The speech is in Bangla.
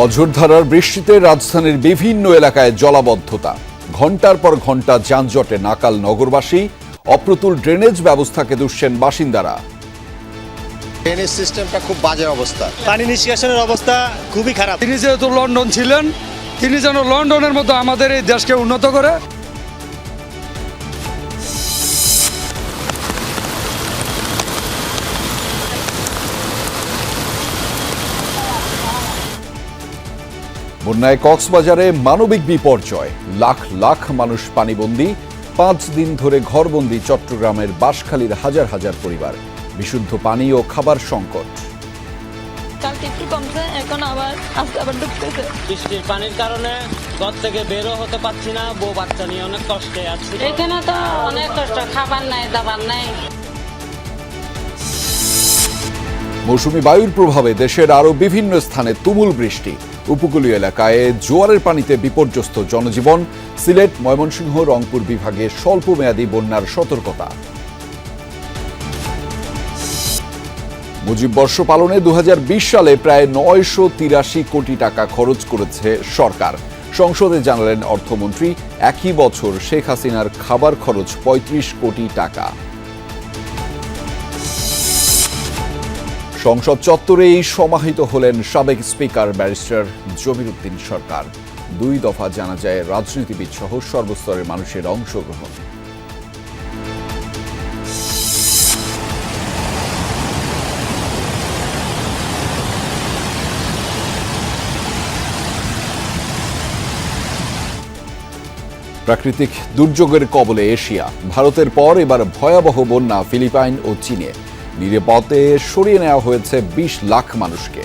অঝোরধারার বৃষ্টিতে রাজধানীর বিভিন্ন এলাকায় জলাবদ্ধতা, ঘণ্টার পর ঘণ্টা যানজটে নাকাল নগরবাসী, অপ্রতুল ড্রেনেজ ব্যবস্থাকে দুষছেন বাসিন্দারা। ড্রেনেজ সিস্টেমটা খুব বাজে অবস্থা, পানি নিষ্কাশনের অবস্থা খুবই খারাপ। তিনি যেহেতু লন্ডন ছিলেন, তিনি যেন লন্ডনের মতো আমাদের এই দেশকে উন্নত করে। বন্যায় কক্সবাজারে মানবিক বিপর্যয়, লাখ লাখ মানুষ পানিবন্দী। 5 দিন ধরে ঘরবন্দি চট্টগ্রামের বাঁশখালীর হাজার হাজার পরিবার। বিশুদ্ধ পানি ও খাবার সংকট। কালকে একটু কমছে, এখন আবার ঢুকতেছে। বৃষ্টির পানির কারণে ঘর থেকে বেরও হতে পারছি না, বউ বাচ্চা নিয়ে অনেক কষ্টে আছি। এখানে তো অনেক কষ্ট, খাবার নাই, দাবার নাই। মৌসুমী বায়ুর প্রভাবে দেশের আরও বিভিন্ন স্থানে তুমুল বৃষ্টি। উপকূলীয় এলাকায় জোয়ারের পানিতে বিপর্যস্ত জনজীবন। সিলেট, ময়মনসিংহ, রংপুর বিভাগে স্বল্পমেয়াদী বন্যার সতর্কতা। মুজিব বর্ষ পালনে 2020 সালে প্রায় 983 কোটি টাকা খরচ করেছে সরকার। সংসদে জানালেন অর্থমন্ত্রী, একই বছর শেখ হাসিনার খাবার খরচ 35 কোটি টাকা। সংসদ চত্বরেই সমাহিত হলেন সাবেক স্পিকার ব্যারিস্টার জমির উদ্দিন সরকার। 2 দফা জানাজায় রাজনীতিবিদ সহ সর্বস্তরের মানুষের অংশগ্রহণ। প্রাকৃতিক দুর্যোগের কবলে এশিয়া। ভারতের পর এবার ভয়াবহ বন্যা ফিলিপাইন ও চীনে। নিরাপদে সরিয়ে নেওয়া হয়েছে 20 লাখ মানুষকে।